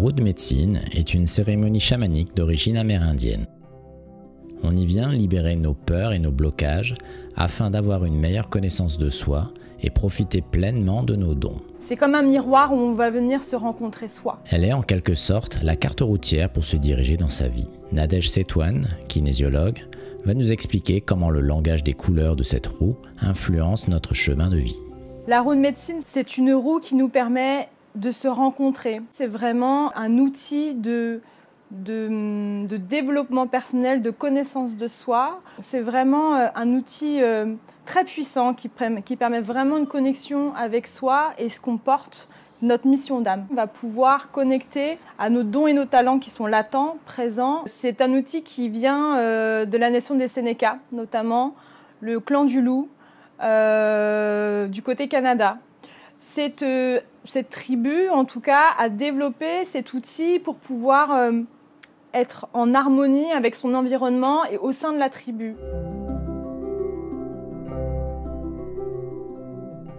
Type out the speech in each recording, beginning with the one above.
roue de médecine est une cérémonie chamanique d'origine amérindienne. On y vient libérer nos peurs et nos blocages afin d'avoir une meilleure connaissance de soi et profiter pleinement de nos dons. C'est comme un miroir où on va venir se rencontrer soi. Elle est en quelque sorte la carte routière pour se diriger dans sa vie. Nadège Setouane, kinésiologue, va nous expliquer comment le langage des couleurs de cette roue influence notre chemin de vie. La roue de médecine, c'est une roue qui nous permet de se rencontrer. C'est vraiment un outil de développement personnel, de connaissance de soi. C'est vraiment un outil très puissant qui permet vraiment une connexion avec soi et ce qu'on porte, notre mission d'âme. On va pouvoir connecter à nos dons et nos talents qui sont latents, présents. C'est un outil qui vient de la nation des Sénéca, notamment le clan du loup, du côté Canada. Cette tribu, en tout cas, a développé cet outil pour pouvoir être en harmonie avec son environnement et au sein de la tribu.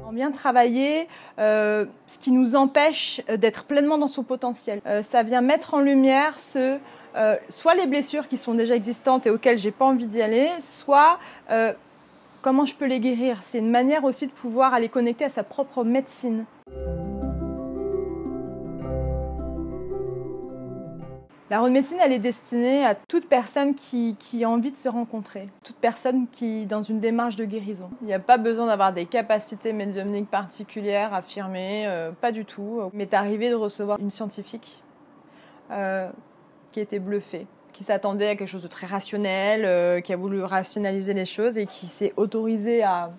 On vient travailler ce qui nous empêche d'être pleinement dans son potentiel. Ça vient mettre en lumière soit les blessures qui sont déjà existantes et auxquelles j'ai pas envie d'y aller, soit comment je peux les guérir. C'est une manière aussi de pouvoir aller connecter à sa propre médecine. La roue de médecine, elle est destinée à toute personne qui a envie de se rencontrer, toute personne qui est dans une démarche de guérison. Il n'y a pas besoin d'avoir des capacités médiumniques particulières, affirmées, pas du tout. Il m'est arrivé de recevoir une scientifique qui était bluffée, qui s'attendait à quelque chose de très rationnel, qui a voulu rationaliser les choses et qui s'est autorisée à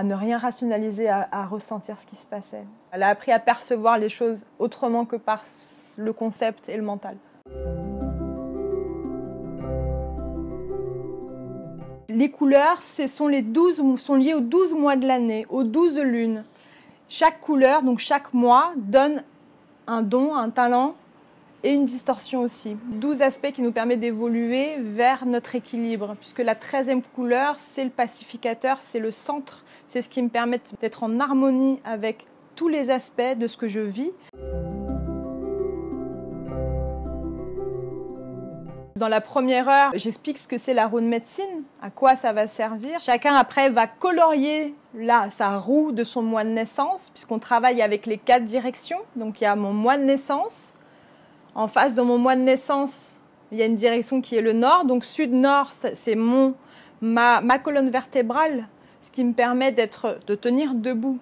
ne rien rationaliser, à ressentir ce qui se passait. Elle a appris à percevoir les choses autrement que par le concept et le mental. Les couleurs, sont liées aux 12 mois de l'année, aux 12 lunes. Chaque couleur, donc chaque mois, donne un don, un talent et une distorsion aussi. 12 aspects qui nous permettent d'évoluer vers notre équilibre, puisque la 13e couleur, c'est le pacificateur, c'est le centre, c'est ce qui me permet d'être en harmonie avec tous les aspects de ce que je vis. Dans la première heure, j'explique ce que c'est la roue de médecine, à quoi ça va servir. Chacun après va colorier sa roue de son mois de naissance, puisqu'on travaille avec les 4 directions. Donc il y a mon mois de naissance. En face de mon mois de naissance, il y a une direction qui est le nord. Donc sud-nord, c'est ma colonne vertébrale, ce qui me permet de tenir debout.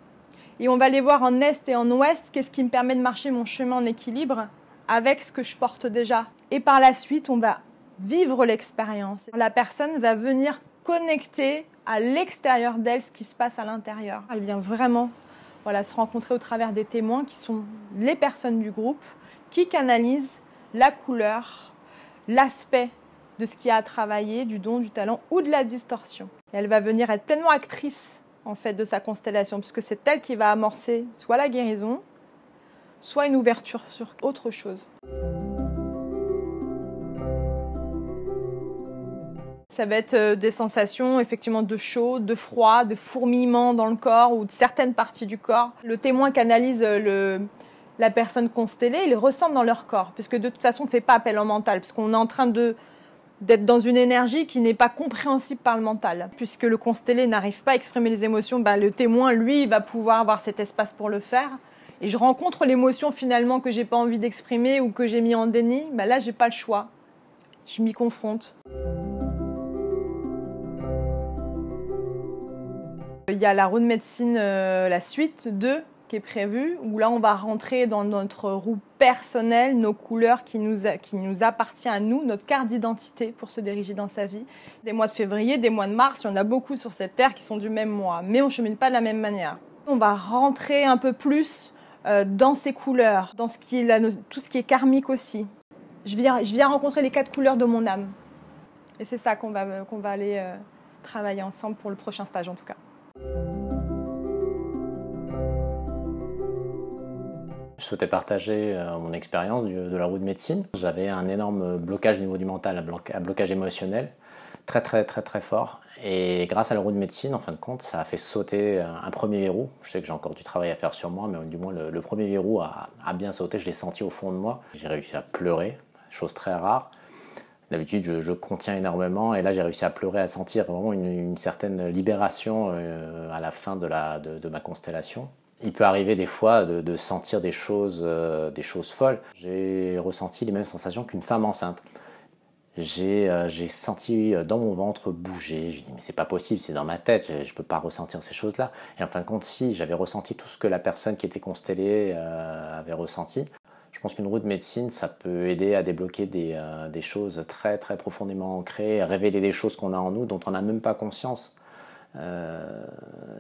Et on va aller voir en est et en ouest, qu'est-ce qui me permet de marcher mon chemin en équilibre avec ce que je porte déjà. Et par la suite, on va vivre l'expérience. La personne va venir connecter à l'extérieur d'elle ce qui se passe à l'intérieur. Elle vient vraiment se rencontrer au travers des témoins qui sont les personnes du groupe qui canalisent la couleur, l'aspect de ce qu'il y a à travailler, du don, du talent ou de la distorsion. Et elle va venir être pleinement actrice en fait de sa constellation, puisque c'est elle qui va amorcer soit la guérison, soit une ouverture sur autre chose. Ça va être des sensations effectivement de chaud, de froid, de fourmillement dans le corps ou de certaines parties du corps. Le témoin canalise la personne constellée, ils le ressentent dans leur corps, puisque de toute façon on ne fait pas appel au mental, puisqu'on est en train d'être dans une énergie qui n'est pas compréhensible par le mental. Puisque le constellé n'arrive pas à exprimer les émotions, le témoin, lui, va pouvoir avoir cet espace pour le faire. Et je rencontre l'émotion finalement que j'ai pas envie d'exprimer ou que j'ai mis en déni, là j'ai pas le choix. Je m'y confronte. Il y a la roue de médecine, la suite 2 qui est prévue, où là on va rentrer dans notre roue personnelle, nos couleurs qui nous appartient à nous, notre carte d'identité pour se diriger dans sa vie. Des mois de février, des mois de mars, il y en a beaucoup sur cette terre qui sont du même mois, mais on ne chemine pas de la même manière. On va rentrer un peu plus dans ces couleurs, dans tout ce qui est karmique aussi. Je viens rencontrer les 4 couleurs de mon âme. Et c'est ça qu'on va aller travailler ensemble pour le prochain stage en tout cas. Je souhaitais partager mon expérience de la roue de médecine. J'avais un énorme blocage au niveau du mental, un blocage émotionnel, très très très très fort. Et grâce à la roue de médecine, en fin de compte, ça a fait sauter un premier verrou. Je sais que j'ai encore du travail à faire sur moi, mais du moins le premier verrou a bien sauté. Je l'ai senti au fond de moi. J'ai réussi à pleurer, chose très rare. D'habitude, je contiens énormément, et là, j'ai réussi à pleurer, à sentir vraiment une certaine libération à la fin de ma constellation. Il peut arriver des fois de sentir des choses folles. J'ai ressenti les mêmes sensations qu'une femme enceinte. J'ai senti dans mon ventre bouger. Je dis mais c'est pas possible, c'est dans ma tête, je peux pas ressentir ces choses-là. Et en fin de compte, si, j'avais ressenti tout ce que la personne qui était constellée avait ressenti. Je pense qu'une roue de médecine, ça peut aider à débloquer des choses très très profondément ancrées, à révéler des choses qu'on a en nous dont on n'a même pas conscience.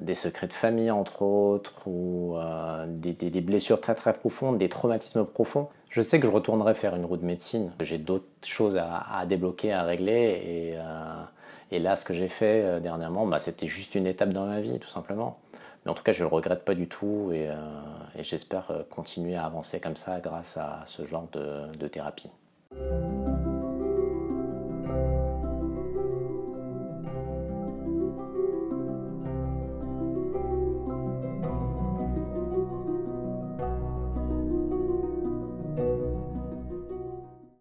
Des secrets de famille entre autres, ou des blessures très très profondes, des traumatismes profonds. Je sais que je retournerai faire une roue de médecine. J'ai d'autres choses à débloquer, à régler, et là ce que j'ai fait dernièrement, c'était juste une étape dans ma vie tout simplement. Mais en tout cas je ne le regrette pas du tout, et j'espère continuer à avancer comme ça grâce à ce genre de thérapie.